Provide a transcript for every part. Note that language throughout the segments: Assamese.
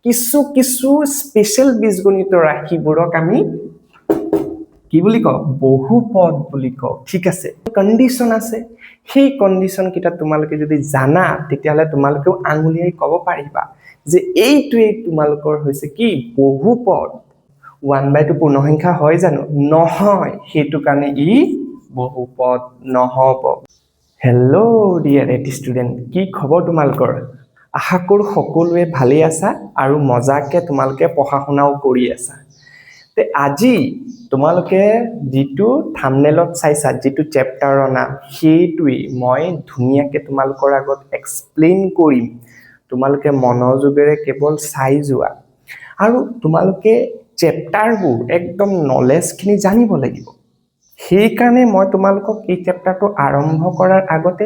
কিছু কিছু স্পেশাল বীজগণিত ৰাশিবোৰক আমি কি বুলি কওঁ বহুপদ বুলি কওঁ ঠিক আছে কন্ডিশন আছে সেই কন্ডিশন কিটা তোমালোকে যদি জানা তেতিয়ালে তোমালোকেও আঙুলিয়াই ক'ব পাৰিবা যে এইটোৱে তোমালোকৰ হৈছে কি বহুপদ 1/2 পূৰ্ণসংখ্যা হয় জানো নহয় হেতু কাৰণে ই বহুপদ নহব হেল্ল ডিয়াৰ ষ্টুডেন্ট কি খবৰ তোমালোকৰ আশা কৰো সকলোৱে ভালে আছা আৰু মজাকে তোমালোকে পঢ়া শুনাও কৰি আছা তে আজি তোমালোকে যেটো থাম্বনেলত চাইছা যেটো চেপ্টাৰৰ নাম হেতুই মই ধুনিয়াকে তোমালোকৰ আগত এক্সপ্লেইন কৰিম তোমালোকে মনোযোগেৰে কেৱল চাই যোৱা আৰু তোমালোকে চেপ্টাৰবোৰ একদম নলেজখিনি জানিব লাগিব সেই কাৰণে মই তোমালোকক এই চেপ্টাৰটো আৰম্ভ কৰাৰ আগতে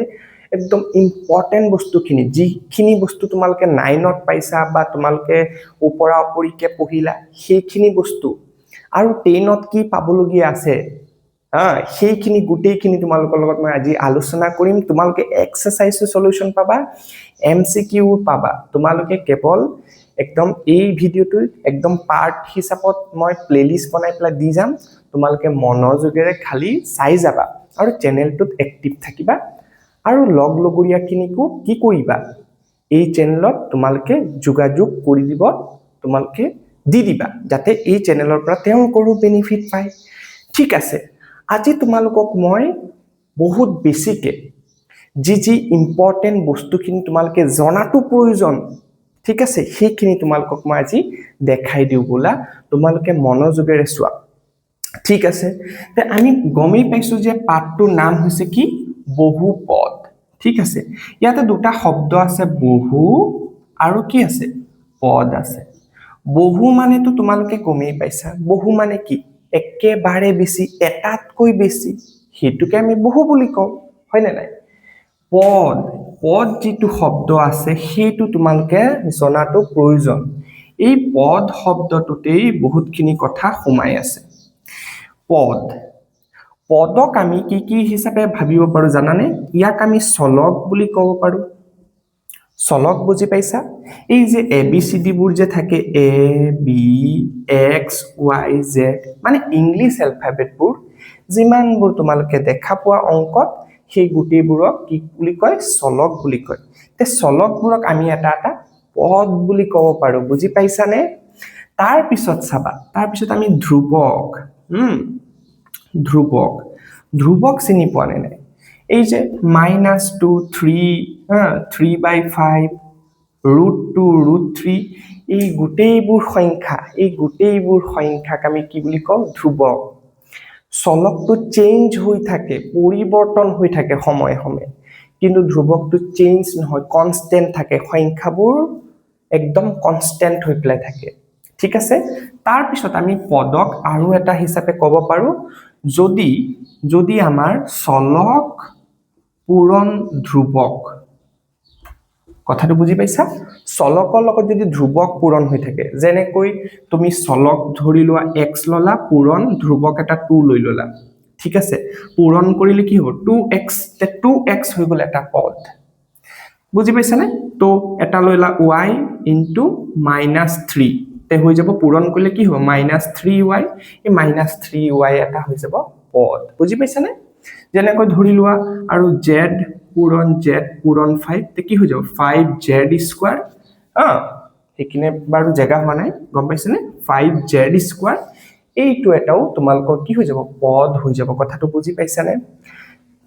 একদম ইম্পৰ্টেন্ট বস্তুখিনি যিখিনি বস্তু তোমালোকে 9ত পাইছা বা তোমালোকে ওপৰা ওপৰিকে পঢ়িলা সেইখিনি বস্তু আৰু 10ত কি পাবলগীয়া আছে সেইখিনি গুটেইখিনি তোমালোকৰ লগত মই আজি আলোচনা কৰিম তোমালোকে এক্সাৰসাইজ সলিউশন পাবা এমসিকিউ পাবা তোমালোকে কেৱল একদম এই ভিডিওটো একদম পাৰ্ট হিচাপত মই প্লেলিস্ট বনাই পেলা দি যাম তোমালোকে মনোযোগেৰে খালি চাই যাবা আৰু চেনেলটোত এক্টিভ থাকিবা আৰু লগৰীয়াখিনিকো কি কৰিবা এই চেনেলত তোমালোকে যোগাযোগ কৰি দিব তোমালোকে দি দিবা যাতে এই চেনেলৰ পৰা তেওঁলোকৰো বেনিফিট পায় ঠিক আছে আজি তোমালোকক মই বহুত বেছিকে যি ইম্পৰ্টেন্ট বস্তুখিনি তোমালোকে জনাটো প্ৰয়োজন ঠিক আছে সেইখিনি তোমালোকক মই আজি দেখাই দিও বলা তোমালোকে মনোযোগেৰে চোৱা ঠিক আছে তে আমি গমেই পাইছো যে পাঠটোৰ নাম হৈছে কি বহুপদ ঠিক আছে ইয়াতে দুটা শব্দ আছে বহু আৰু কি আছে পদ আছে বহু মানে তো তোমালোকে গমেই পাইছা বহু মানে কি একেবাৰে বেছি এটাতকৈ বেছি হেতুকে আমি বহু বুলি কওঁ হয় না নাই পদ পদ যেটো শব্দ আছে হেতু তোমালোকে জনাটো প্ৰয়োজন এই পদ শব্দটোতেই বহুতখিনি কথা সোমাই আছে পদ পদক আমি কি হিচাপে ভাবিব পাৰো জানানে ইয়াক আমি চলক বুলি ক'ব পাৰো চলক বুজি পাইছা এই যে এবিসিডি বোৰ যে থাকে A B x Y Z মানে ইংলিশ এলফাবেটবোৰ যিমানবোৰ তোমালোকে দেখা পোৱা অংকত সেই গুটিবোৰক কি বুলি কয় চলক বুলি কয় তে চলকবোৰক আমি এটা পদ বুলি ক'ব পাৰো বুজি পাইছানে তাৰ পিছত চাবা তাৰ পিছত আমি ধ্ৰুৱক ধ্ৰুৱক চিনি পোৱা নাই এই যে -2 3/5 √2 √3 এই গুটেইবোৰ সংখ্যাক আমি কি বুলি কওঁ ধ্ৰুৱক চলকটো চেঞ্জ হৈ থাকে পৰিৱৰ্তন হৈ থাকে সময়ে সময়ে কিন্তু ধ্ৰুৱকটো চেঞ্জ নহয় কনস্ট্যান্ট থাকে সংখ্যাবোৰ একদম কনস্ট্যান্ট হৈ পেলাই থাকে ঠিক আছে তাৰ পিছত আমি পদক আৰু এটা হিচাপে ক'ব পাৰো যদি আমাৰ চলক পূৰণ ধ্ৰুৱক কথাটো বুজি পাইছা চলকৰ লগত যদি ধ্ৰুৱক পূৰণ হৈ থাকে যেনেকৈ তুমি চলক ধৰি লোৱা x ললা পূৰণ ধ্ৰুৱক এটা 2 লৈ ললা ঠিক আছে পূৰণ কৰিলে কি হ'ব 2x তে 2x হৈ গল এটা পদ বুজি পাইছানে তো এটা লইলা y * -3 তে হৈ যাব পূৰণ কৰিলে কি হ'ব -3y এই -3y এটা হৈ যাব পদ বুজি পাইছানে যেনেকৈ ধৰি লোৱা আৰু z পূৰণ 5 তে কি হৈ যাব 5z² একিনে বাৰু জায়গা হোৱা নাই গম পাইছানে 5z² এইটো এটাও তোমালোকৰ কি হৈ যাব পদ হৈ যাব কথাটো বুজি পাইছানে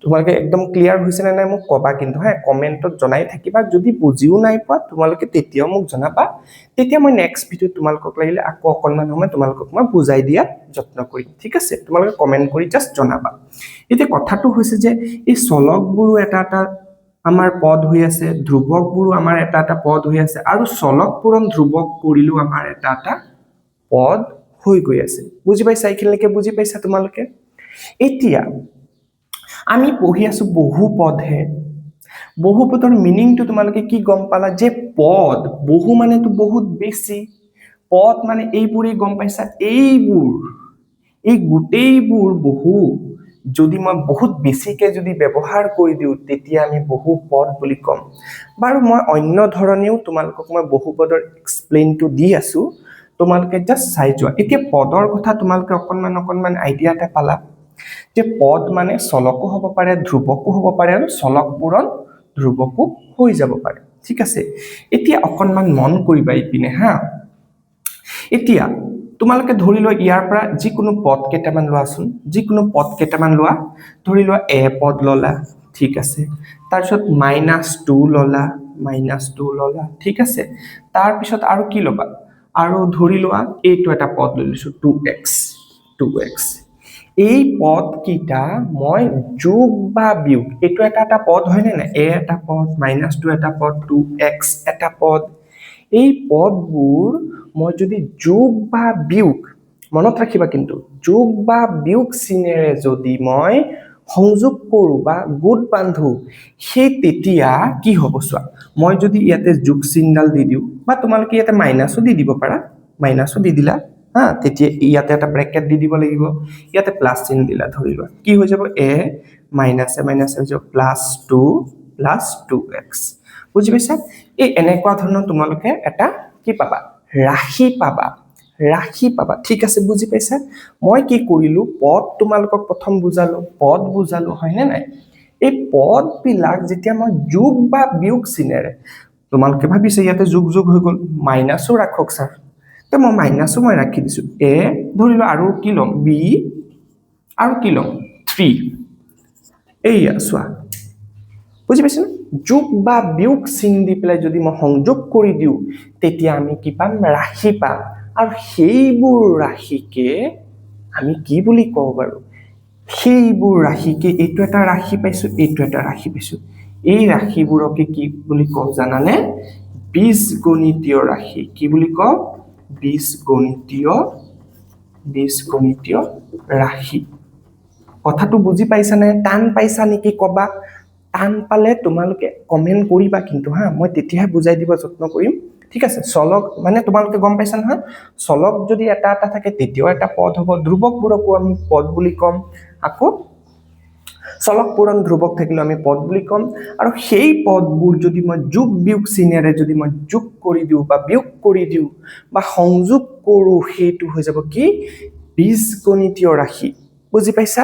তোমালোকে একদম ক্লিয়াৰ হৈছে নে নাই মোক কবা কিন্তু কমেন্টত জনাই থাকিবা যদি বুজিও নাই পোৱা তোমালোকে তেতিয়াও মোক জনাবা তেতিয়া মই নেক্সট ভিডিও তোমালোকক লাগিলে আকৌ অকনমান সময় তোমালোকক মই বুজাই দিয়া যত্ন কৰিম ঠিক আছে তোমালোকে কমেন্ট কৰি জাস্ট জনাবা এতিয়া কথাটো হৈছে যে এই চলকবোৰো এটা আমাৰ পদ হৈ আছে ধ্ৰুৱকবোৰো আমাৰ এটা পদ হৈ আছে আৰু চলক পূৰণ ধ্ৰুৱক কৰিলো আমাৰ এটা পদ হৈ গৈ আছে বুজি পাইছা এইখিনিলৈকে বুজি পাইছা তোমালোকে এতিয়া আমি পঢ়ি আছো বহুপদহে বহুপদৰ মিনিংটো তোমালোকে কি গম পালা যে পদ বহু মানে তো বহুত বেছি পদ মানে এইবোৰে গম পাইছা এই গুটেইবোৰ বহু যদি মই বহুত বেছিকে যদি ব্যৱহাৰ কৰি দিওঁ তেতিয়া আমি বহুপদ বুলি ক'ম বাৰু মই অন্য ধৰণেও তোমালোকক মই বহুপদৰ এক্সপ্লেইনটো দি আছো তোমালোকে জাস্ট চাই যোৱা এতিয়া পদৰ কথা তোমালোকে অকনমান আইডিয়া এটা পালা যে পদ মানে চলকো হ'ব পাৰে ধ্ৰুৱকো হ'ব পাৰে আৰু চলক পূৰণ ধ্ৰুৱকো হৈ যাব পাৰে ঠিক আছে এতিয়া অকনমান মন কৰিবা ইপিনে হা এতিয়া তোমালোকে ধৰি লোৱা ইয়াৰ পৰা যিকোনো পদ কেইটামান লোৱাচোন যিকোনো পদ কেইটামান লোৱা ধৰি লোৱা এ পদ ললা ঠিক আছে তাৰপিছত -2 ললা -2 ললা ঠিক আছে তাৰ পিছত আৰু কি লবা আৰু ধৰি লোৱা এইটো এটা পদ লৈ লৈছো 2x এই পদ কিটা মই যোগ বা বিয়োগ এইটো এটা পদ হয় নে না a এটা পদ -2 এটা পদ 2x এটা পদ এই পদবোৰ মই যদি যোগ বা বিয়োগ মনত ৰাখিবা কিন্তু যোগ বা বিয়োগ চিনেৰে যদি মই সংযোগ কৰো বা গুড বান্ধু সেই তেতিয়া কি হ'ব চোৱা মই যদি ইয়াতে যোগ চিহ্নডাল দি দিও বা তোমালোকে ইয়াতে মাইনাসও দি দিব পাৰা মাইনাসও দি দিলা হা তেতিয়া ইয়াতে এটা ব্ৰেকেট দি দিব লাগিব ইয়াতে প্লাস চিহ্ন দিলা ধৰি লোৱা কি হৈ যাব a মাইনাস হৈ যাব +2 + 2x বুজি পাইছা এই এনেকুৱা ধৰণৰ তোমালোকে এটা কি পাবা ৰাশি পাবা ঠিক আছে বুজি পাইছা মই কি কৰিলো পদ তোমালোকক প্ৰথম বুজালো হয় নে নাই এই পদ বিলাক যেতিয়া মই যোগ বা বিয়োগ চিনেৰে তোমালোকে ভাবিছে ইয়াতে যোগ হৈ গল মাইনাসও ৰাখক স্যাৰ তো মই মাইনাসও মই ৰাখি দিছো a ধৰিলো আৰু কি লম b আৰু কি লম 3 এইয়া চোৱা বুজি পাইছা যোগ বা বিয়োগ চিন দি পেলাই যদি মই সংযোগ কৰি দিও তেতিয়া আমি কি পাম ৰাশি পাম আৰু সেইবোৰ ৰাশিকে আমি কি বুলি কওঁ বাৰু সেইবোৰ ৰাশিকে এইটো এটা ৰাশি পাইছো এই ৰাশিবোৰকে কি বুলি কওঁ জানানে বীজগণিতীয় ৰাশি কি বুলি কওঁ বীজগণিতীয় ৰাশি কথাটো বুজি পাইছানে টান পাইছা নেকি কবা টান পালে তোমালোকে কমেন্ট কৰিবা কিন্তু হা মই তেতিয়াহে বুজাই দিব যত্ন কৰিম ঠিক আছে চলক মানে তোমালোকে গম পাইছা নহয় চলক যদি এটা থাকে তেতিয়াও এটা পদ হ'ব ধ্ৰুৱকবোৰকো আমি পদ বুলি কম আকৌ চলক পূৰণ ধ্ৰুৱক থাকিলে আমি পদ বুলি কম আৰু সেই পদবোৰ যদি মই যোগ বিয়োগ চিনেৰে যদি মই যোগ কৰি দিও বা বিয়োগ কৰি দিও বা সংযোগ কৰো সেইটো হৈ যাব কি বীজগণিতীয় ৰাশি বুজি পাইছা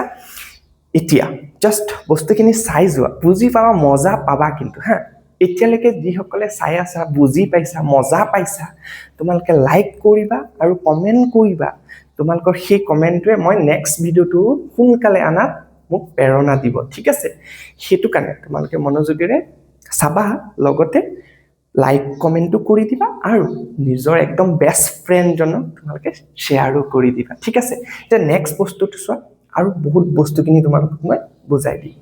এতিয়া জাস্ট বস্তুখিনি চাই যোৱা বুজি পাবা মজা পাবা কিন্তু হা এতিয়ালৈকে যিসকলে চাই আছা বুজি পাইছা মজা পাইছা তোমালোকে লাইক কৰিবা আৰু কমেন্ট কৰিবা তোমালোকৰ সেই কমেন্টটোৱে মই নেক্সট ভিডিওটো সোনকালে আনাত মোক প্ৰেৰণা দিব ঠিক আছে সেইটো কাৰণে তোমালোকে মনোযোগেৰে চাবা লগতে লাইক কমেন্টটো কৰি দিবা আৰু নিজৰ একদম বেষ্ট ফ্ৰেন্ড জনক তোমালোকে শ্বেয়াৰো কৰি দিবা ঠিক আছে এতিয়া নেক্সট বস্তুটো চোৱা আৰু বহুত বস্তুখিনি তোমালোকক মই বুজাই দিম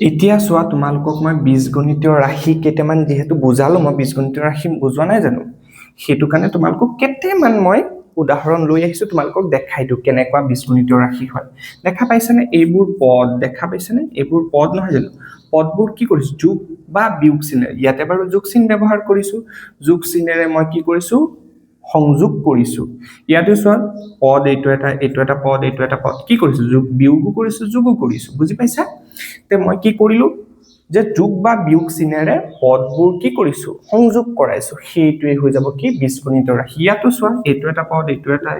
এতিয়া চোৱা তোমালোকক মই বীজগণিতীয় ৰাশি কেইটামান যেহেতু বুজালো মই বীজগণিতীয় ৰাশি বুজোৱা নাই জানো সেইটো কাৰণে তোমালোকক কেইটামান মই উদাহৰণ লৈ আহিছো তোমালোকক দেখাই দিও কেনেকুৱা বীজগণিতীয় ৰাশি হয় দেখা পাইছানে এইবোৰ পদ দেখা পাইছানে এইবোৰ পদ নহয় জানো পদবোৰ কি কৰিছো যোগ বা বিয়োগ চিনেৰে ইয়াতে বাৰু যোগ চিন ব্যৱহাৰ কৰিছো যোগ চিনেৰে মই কি কৰিছো সংযোগ কৰিছো ইয়াতে চোৱা পদ এইটো এটা পদ কি কৰিছো যোগ বিয়োগো কৰিছো যোগো কৰিছো বুজি পাইছা তে মই কি কৰিলো যে যোগ বা বিয়োগ চিনেৰে পদবোৰ কি কৰিছো সংযোগ কৰাইছো সেইটোৱে হৈ যাব কি বীজগণিতীয় ৰাশি ইয়াতো চোৱা এইটো এটা পদ এইটো এটা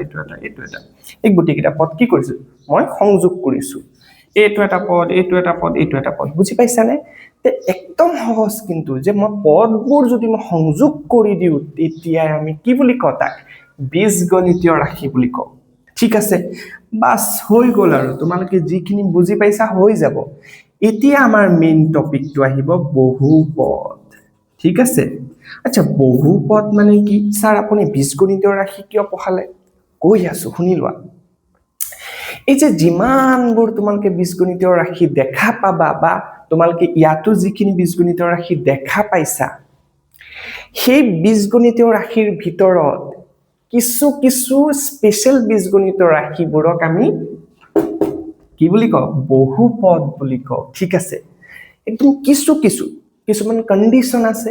এই গুটিকেইটা পদ কি কৰিছো মই সংযোগ কৰিছো এইটো এটা পদ বুজি পাইছানে তে একদম সহজ কিন্তু যে মই পদবোৰ যদি মই সংযোগ কৰি দিও তেতিয়া আমি কি বুলি কওঁ তাক বীজগণিতীয় ৰাশি বুলি কওঁ ঠিক আছে বাস হৈ গল আৰু তোমালোকে যিখিনি বুজি পাইছা হৈ যাব এতিয়া আমাৰ মেইন টপিকটো আহিব বহুপদ ঠিক আছে আচ্ছা বহুপদ মানে কি স্যাৰ আপুনি বীজগণিতীয় ৰাশি কিয় পঢ়ালে কৈ আছো শুনি লোৱা এই যে যিমানবোৰ তোমালোকে বীজগণিতীয় ৰাশি দেখা পাবা বা তোমালোকে ইয়াতো যিখিনি বীজগণিতীয় ৰাশি দেখা পাইছা সেই বীজগণিতীয় ৰাশিৰ ভিতৰত কিছু স্পেশাল বীজগণিতীয় ৰাশিবোৰক আমি কি বুলি কওঁ বহুপদ বুলি কওঁ ঠিক আছে একদম কিছু কিছুমান কন্ডিশন আছে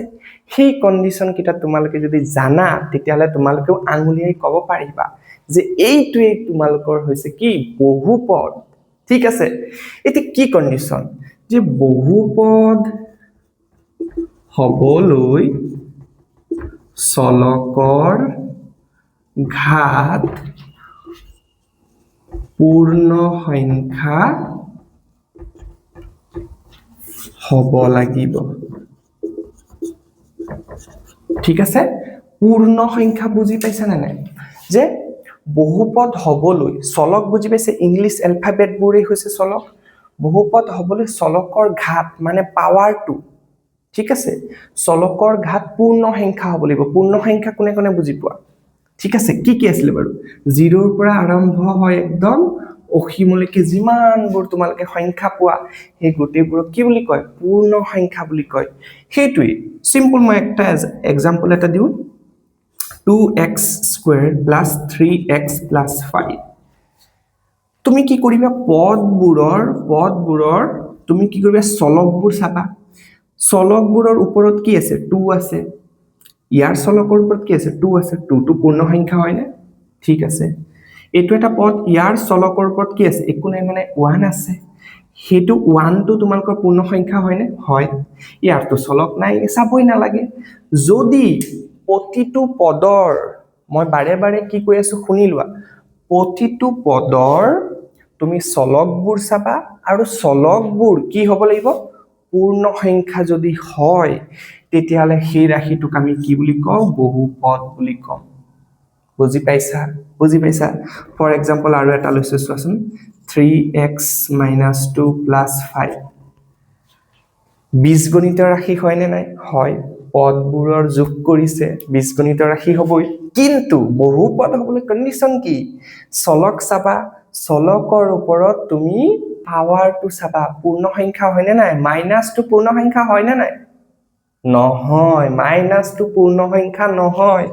সেই কন্ডিশন কিটা তোমালোকে যদি জানা তেতিয়াহলে তোমালোকেও আঙুলিয়াই ক'ব পাৰিবা যে এইটোৱে তোমালোকৰ হৈছে কি বহুপদ ঠিক আছে এটি কি কন্ডিশন যে বহুপদ হবলৈ চলকৰ ঘাত পূৰ্ণ সংখ্যা হ'ব লাগিব ঠিক আছে পূৰ্ণ সংখ্যা বুজি পাইছা না নাই যে বহুপদ হবলৈ চলক বুজি পাইছে ইংলিশ এলফাবেট বোৰে হৈছে চলক বহুপদ হবলৈ চলকৰ ঘাত মানে পাৱাৰ টু ঠিক আছে চলকৰ ঘাত পূৰ্ণ সংখ্যা হ'ব লাগিব পূৰ্ণ সংখ্যা কোনে কোনে বুজি পোৱা ঠিক আছে কি আছিল বাৰু 0 ৰ পৰা আৰম্ভ হয় একদম অসীমলৈকে যিমানবোৰ তোমালোকে সংখ্যা পোৱা সেই গোটেইবোৰক কি বুলি কয় পূৰ্ণ সংখ্যা বুলি কয় হেতুই সিম্পল মই একটা এক্সাম্পল এটা দিও 2x squared plus 3x plus 5 তুমি কি কৰিবা পদবোৰৰ তুমি কি কৰিবা চলকবোৰ চাবা চলকবোৰৰ ওপৰত কি আছে 2 আছে ইয়াৰ চলকৰ ওপৰত কি আছে 2 আছে 2 টো পূৰ্ণ সংখ্যা হয় না ঠিক আছে এটো এটা পদ ইয়াৰ চলকৰ ওপৰত কি আছে একো নাই মানে 1 আছে হেতু 1 টো তোমালোকৰ পূৰ্ণ সংখ্যা হয় নে হয় ইয়াৰ তো চলক নাই চাবই না লাগে যদি প্ৰতিটো পদৰ মই বাৰে বাৰে কি কৈ আছো শুনি লোৱা প্ৰতিটো পদৰ তুমি চলকবোৰ চাবা আৰু চলকবোৰ কি হ'ব লাগিব পূৰ্ণ সংখ্যা যদি হয় তেতিয়ালে সেই ৰাশিটোক আমি কি বুলি কওঁ বহুপদ বুলি কওঁ বুজি পাইছা ফৰ এক্সাম্পল আৰু এটা লৈছো চোৱাচোন 3x - 2 + 5 বীজগণিতৰ ৰাশি হয় নে নাই হয় পদবোৰৰ যোগ কৰিছে বীজগণিতৰ ৰাশি হ'বই কিন্তু বহুপদ হ'বলৈ কন্ডিশন কি চলক চাবা চলকৰ ওপৰত তুমি পাৱাৰটো চাবা পূৰ্ণ সংখ্যা হয় নে নাই -2 পূৰ্ণ সংখ্যা হয় নে নাই নহয় -2 পূৰ্ণ সংখ্যা নহয়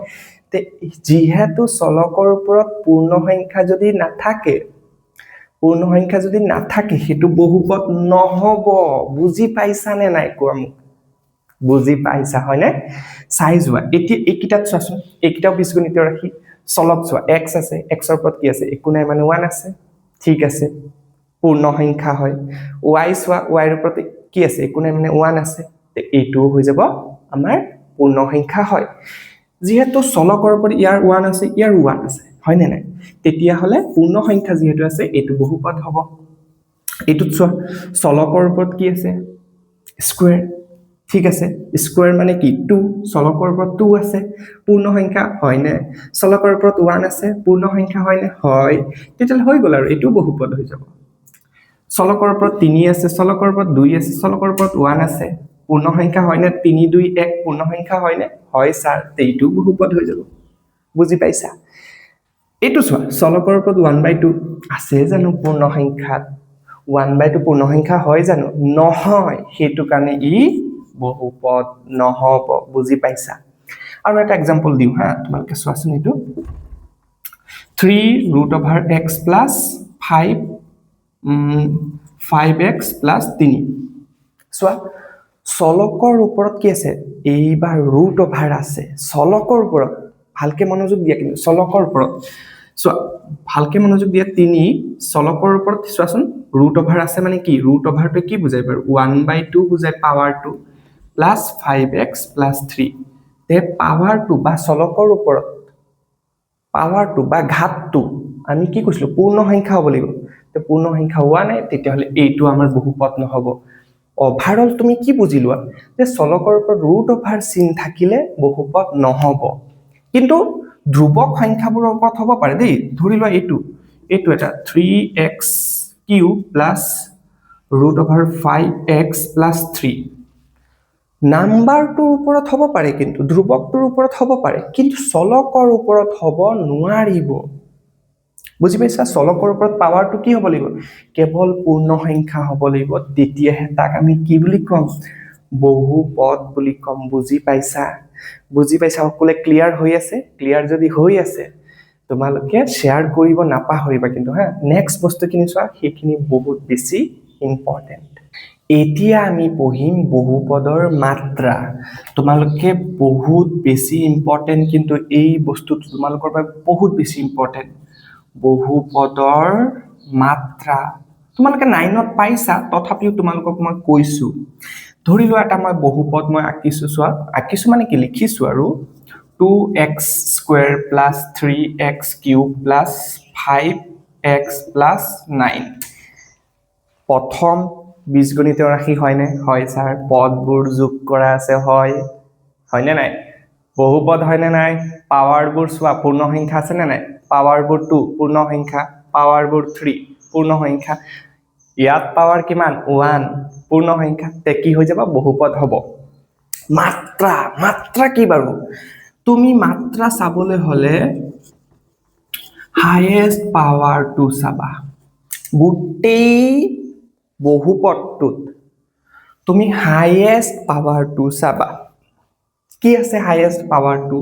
তে যিহেতু চলকৰ ওপৰত পূৰ্ণ সংখ্যা যদি নাথাকে হেতু বহুপদ নহব বুজি পাইছা নে নাই কোৱা মোক বুজি পাইছা হয় নে চাই যোৱা এতিয়া একিটাত চোৱাচোন একিটাও বীজগণিতৰ ৰাশি চলক চোৱা x আছে x ৰ ওপৰত কি আছে একো নাই মানে 1 আছে ঠিক আছে পূৰ্ণ সংখ্যা হয় y চোৱা y ৰ ওপৰত কি আছে একো নাই মানে 1 আছে তে এইটো হৈ যাব আমাৰ পূৰ্ণ সংখ্যা হয় যেহেতু চলকৰ ওপৰত ইয়াৰ 1 আছে ইয়াৰ 1 আছে হয় নে নাই তেতিয়া হলে পূৰ্ণ সংখ্যা যেহেতু আছে এটো বহুপদ হ'ব এটুত চোৱা চলকৰ ওপৰত কি আছে স্কয়াৰ ঠিক আছে স্কয়াৰ মানে কি 2 চলকৰ ওপৰত 2 আছে পূৰ্ণ সংখ্যা হয় নে চলকৰ ওপৰত 1 আছে পূৰ্ণ সংখ্যা হয় নে হয় তেতিয়া হৈ গল আৰু এটো বহুপদ হৈ যাব চলকৰ ওপৰত 3 আছে চলকৰ ওপৰত 2 আছে চলকৰ ওপৰত 1 আছে পূৰ্ণ সংখ্যা হয় নে 3 2 1 পূৰ্ণ সংখ্যা হয় নে হয় স্যাৰ এইটো বহুপদ হৈ যাব বুজি পাইছা এটো চোৱা চলকৰ ওপৰত 1/2 আছে জানো পূৰ্ণ সংখ্যাত 1/2 পূৰ্ণ সংখ্যা হয় জানো নহয় হেতু কাৰণে ই বহুপদ নহব বুজি পাইছা আৰু এটা এক্সাম্পল দিও হা তোমালোকে চোৱাচোন এটো 3√x + 5x + 3 চোৱা চলকৰ ওপৰত কি আছে এইবাৰ √over আছে চলকৰ ওপৰত ভালকে মনোযোগ দিয়া কিন্তু চলকৰ ওপৰত চোৱা ভালকে মনোযোগ দিয়া 3 চলকৰ ওপৰত চোৱাচোন √over আছে মানে কি √over টো কি বুজায় বাৰু 1/2 বুজায় পাৱাৰ 2 + 5x + 3 তে পাৱাৰ 2 বা চলকৰ ওপৰত পাৱাৰ 2 বা ঘাত 2 আমি কি কৈছিলো পূৰ্ণ সংখ্যা হ'ব লাগিব তে পূৰ্ণ সংখ্যা হোৱা নাই তেতিয়াহলে এইটো আমাৰ বহুপদ নহব ওভাৰঅল তুমি কি বুজিলোৱা যে চলকৰ ওপৰত √over চিন থাকিলে বহুপদ নহব কিন্তু ধ্ৰুবক সংখ্যাবোৰৰ ওপৰত হ'ব পাৰে দেই ধৰি লোৱা এইটো এটা 3x³ + √5x + 3 নাম্বাৰটোৰ ওপৰত হ'ব পাৰে কিন্তু ধ্ৰুবকটোৰ ওপৰত হ'ব পাৰে কিন্তু চলকৰ ওপৰত হ'ব নোৱাৰিব বুজি পাইছা চলকৰ ওপৰত পাৱাৰটো কি হ'ব লাগিব কেৱল পূৰ্ণ সংখ্যা হ'ব লাগিব তেতিয়াহে তাক আমি কি বুলি কম বহুপদ বুলি কম বুজি পাইছা সকলে ক্লিয়াৰ হৈ আছে ক্লিয়াৰ যদি হৈ আছে তোমালোকে শেয়াৰ কৰিব নাপাহৰিবা কিন্তু হা নেক্সট বস্তু কিনি চোৱা সেইখিনি বহুত বেছি ইম্পৰ্টেন্ট এতিয়া আমি পঢ়িম বহুপদৰ মাত্ৰা তোমালোকে বহুত বেছি ইম্পৰ্টেন্ট কিন্তু এই বস্তুটো তোমালোকৰ বাবে বহুত বেছি ইম্পৰ্টেন্ট বহুপদৰ মাত্ৰা তোমালোকে 9ত পাইছা তথাপিও তোমালোকক মই কৈছো ধৰি লোৱা এটা মই বহুপদ মই আঁকিছো চোৱা আঁকিছো মানে কি লিখিছো আৰু 2x square plus 3x cube plus 5x plus 9 প্ৰথম বীজগণিতীয় ৰাশি হয়নে হয় স্যাৰ পদবোৰ যোগ কৰা আছে হয়নে নাই বহুপদ হয়নে নাই পাৱাৰবোৰ চোৱা পূৰ্ণ সংখ্যা আছে নে নাই পাৱাৰবোৰ 2 পূৰ্ণ সংখ্যা পাৱাৰবোৰ 3 পূৰ্ণ সংখ্যা ইয়াত পাৱাৰ কিমান 1 পূৰ্ণ সংখ্যা তে কি হৈ যাব বহুপদ হ'ব মাত্ৰা কি বাৰু তুমি মাত্ৰা চাবলৈ হলে হাইয়েস্ট পাৱাৰটো চাবা গোটেই বহুপদটোত তুমি হাইয়েস্ট পাৱাৰটো চাবা কি আছে হাইয়েস্ট পাৱাৰটো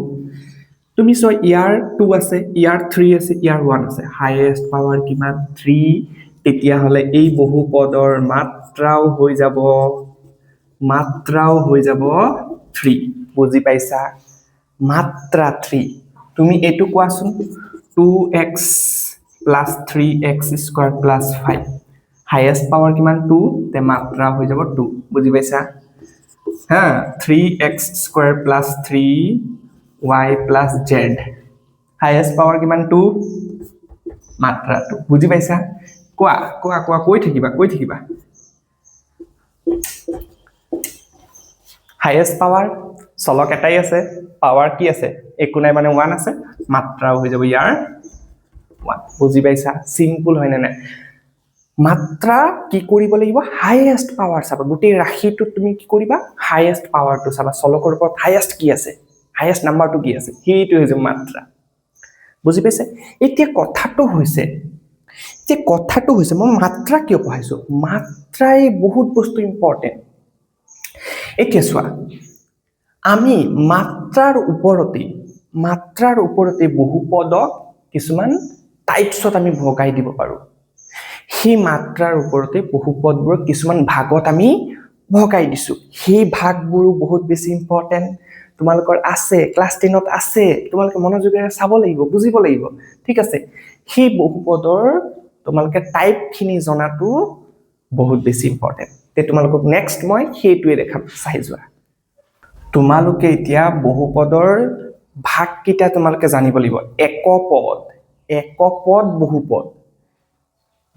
তুমি সো ইয়াৰ 2 আছে ইয়াৰ 3 আছে ইয়াৰ 1 আছে হাইয়েস্ট পাৱাৰ কিমান 3 তেতিয়া হলে এই বহুপদৰ মাত্ৰাও হৈ যাব 3 বুজি পাইছা মাত্ৰা 3 তুমি এটো কোৱাচোন 2x plus 3x square plus 5 highest power কিমান 2 তে মাত্ৰা হৈ যাব 2 বুজি পাইছা হা 3x square plus 3y plus z highest power কিমান 2 মাত্ৰা 2 বুজি পাইছা কোৱা কৈ থাকিবা হাইয়েস্ট পাৱাৰ চলক এটাই আছে পাৱাৰ কি আছে একো নাই মানে 1 আছে মাত্ৰা হৈ যাব ইয়াৰ 1 বুজি পাইছা সিম্পল হয় না মাত্ৰা কি কৰিব লাগিব হাইয়েস্ট পাৱাৰ চাবা গোটেই ৰাশিটো তুমি কি কৰিবা হাইয়েস্ট পাৱাৰটো চাবা চলকৰ ওপৰত হাইয়েস্ট কি আছে হাইয়েস্ট নাম্বাৰটো কি আছে সেইটো হৈছে মাত্ৰা বুজি পাইছে এতিয়া কথাটো হৈছে মই মাত্ৰা কিয় পঢ়াইছো মাত্ৰাই বহুত বস্তু ইম্পৰ্টেন্ট এতিয়া চোৱা আমি মাত্ৰাৰ ওপৰতে বহুপদক কিছুমান টাইপছত আমি ভগাই দিব পাৰো সেই মাত্ৰাৰ ওপৰতে বহুপদবোৰ কিছুমান ভাগত আমি ভগাই দিছো সেই ভাগবোৰ বহুত বেছি ইম্পৰ্টেন্ট তোমালোকৰ আছে ক্লাস 10ত আছে তোমালোকে মনোযোগেৰে চাব লাগিব বুজিব লাগিব ঠিক আছে সেই বহুপদৰ তোমালোকে টাইপ খিনি জনাটো বহুত বেছি ইম্পৰ্টেন্ট তে তোমালোকক নেক্সট মই সেইটোৱে দেখাম চাই যোৱা তোমালোকে এতিয়া বহুপদৰ ভাগ কিটা তোমালোকে জানিব লাগিব একপদ বহুপদ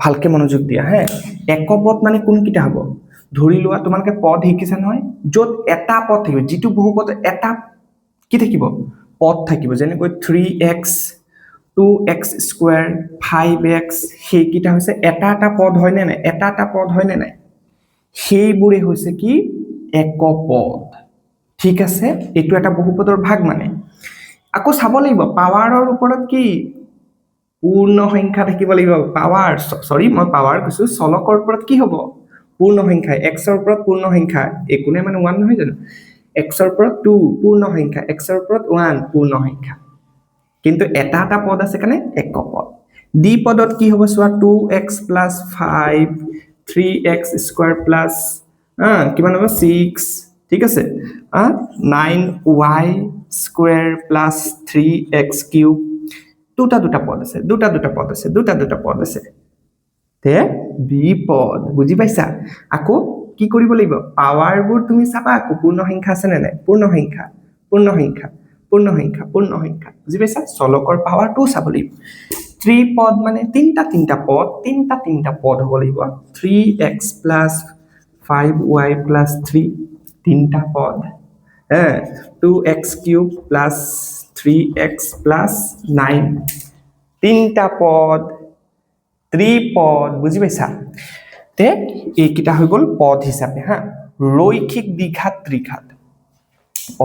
ভালকে মনোযোগ দিয়া হে একপদ মানে কোন কিটা হ'ব ধৰি লোৱা তোমালোকে পদ শিকিছা নহয় যত এটা পদ থাকিব যেটো বহুপদ এটা কি থাকিব পদ থাকিব যেনেকৈ 3x 2x square 5x সেই কিটা হৈছে এটা পদ হয় নে নাই এটা পদ হয় নে নাই সেইবোৰে হৈছে কি একপদ ঠিক আছে এটো এটা বহুপদৰ ভাগ মানে আকৌ চাব লাগিব পাৱাৰৰ ওপৰত কি পূৰ্ণ সংখ্যা থাকিব লাগিব পাৱাৰ সৰি মই পাৱাৰ কৈছো চলকৰ ওপৰত কি হ'ব পূৰ্ণ সংখ্যা x ৰ ওপৰত পূৰ্ণ সংখ্যা একোনে মানে 1 নহয় জানো x ৰ ওপৰত 2 পূৰ্ণ সংখ্যা x ৰ ওপৰত 1 পূৰ্ণ সংখ্যা কিন্তু এটা পদ আছে কানে একপদ দ্বিপদত কি হ'ব সোৱা 2x + 5 3x square plus কিমান হ'ব 6 ঠিক আছে 9y square plus 3x cube দুটা পদ আছে তে বিপদ বুজি পাইছা আকৌ কি কৰিব লাগিব পাৱাৰবোৰ তুমি চাবা আকৌ পূৰ্ণ সংখ্যা আছে নে নাই পূৰ্ণ সংখ্যা বুজি পাইছা চলকৰ পাৱাৰটো চাব লাগিব ত্ৰিপদ মানে তিনটা পদ হ'ব লাগিব 3x + 5y + 3 তিনটা পদ 2x cube plus 3x plus 9 তিনটা পদ ত্রিপদ বুজি পাইছা তে এই কিটা হৈ গল পদ হিচাপে হা ৰৈখিক দ্বিঘাত ত্ৰিঘাত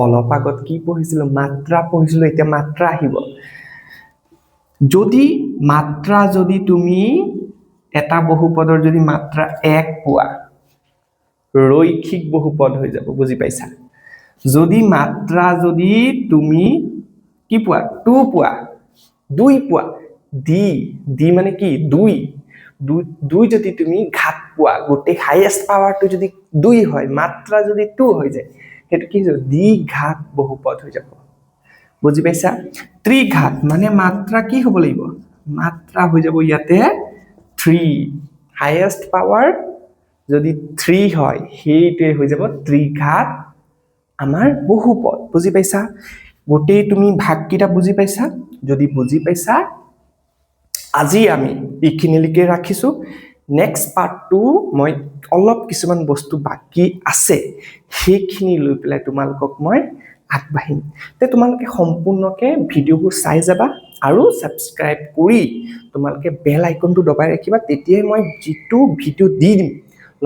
অলপ আগত কি পঢ়িছিল মাত্ৰা পঢ়িছিল এতিয়া মাত্ৰা আহিব যদি তুমি এটা বহুপদৰ যদি মাত্ৰা 1 পোৱা ৰৈখিক বহুপদ হৈ যাব বুজি পাইছা যদি মাত্ৰা যদি তুমি কি পোৱা 2 পোৱা 2 পোৱা দি মানে কি 2 দুই যদি তুমি ঘাত পোৱা গোটেই হাইয়েষ্ট পাৱাৰটো যদি 2 হয় মাত্ৰা যদি 2 হৈ যায় সেইটো কি হৈ দ্বিঘাত বহুপদ হৈ যাব বুজি পাইছা ত্ৰিঘাত মানে মাত্ৰা কি হ'ব লাগিব মাত্ৰা হৈ যাব ইয়াতে 3 হাইয়েষ্ট পাৱাৰ যদি 3 হয় সেইটোৱে হৈ যাব ত্ৰিঘাত আমাৰ বহুপদ বুজি পাইছা গোটেই তুমি ভাগকিটা বুজি পাইছা যদি বুজি পাইছা আজি আমি এইখিনিলৈকে ৰাখিছো নেক্সট পাৰ্টটো মই অলপ কিছুমান বস্তু বাকি আছে সেইখিনি লৈ পেলাই তোমালোকক মই আগবাঢ়িম তে তোমালোকে সম্পূৰ্ণকে ভিডিঅ'বোৰ চাই যাবা আৰু সাবস্ক্ৰাইব কৰি তোমালোকে বেল আইকনটো দবাই ৰাখিবা তেতিয়াই মই যিটো ভিডিঅ' দিম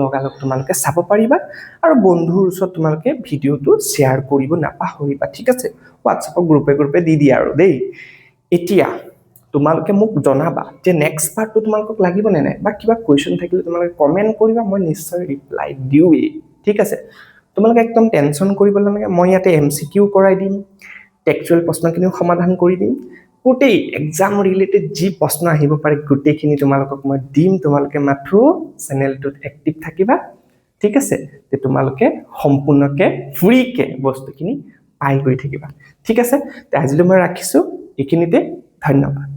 লগালগ তোমালোকে চাব পাৰিবা আৰু বন্ধুৰ ওচৰত তোমালোকে ভিডিঅ'টো শ্বেয়াৰ কৰিব নাপাহৰিবা ঠিক আছে হোৱাটছএপৰ গ্ৰুপে দি দিয়া আৰু দেই এতিয়া তোমালোকে মোক জনাবা যে নেক্সট পাৰ্টটো তোমালোকক লাগিব নে নাই বা কিবা কোৱেশ্চন থাকিলে তোমালোকে কমেন্ট কৰিবা মই নিশ্চয় ৰিপ্লাই দিওই ঠিক আছে তোমালোকে একদম টেনচন কৰিব নালাগে মই ইয়াতে এমসিকিউ কৰাই দিম টেক্সচুৱেল প্ৰশ্নখিনিও সমাধান কৰি দিম গোটেই এক্সাম ৰিলেটেড যি প্ৰশ্ন আহিব পাৰে গোটেইখিনি তোমালোকক মই দিম তোমালোকে মাত্ৰ চেনেলটোত এক্টিভ থাকিবা ঠিক আছে তে তোমালোকে সম্পূৰ্ণকে ফ্ৰীকে বস্তুখিনি পাই গৈ থাকিবা ঠিক আছে তে আজিলৈ মই ৰাখিছো এইখিনিতে ধন্যবাদ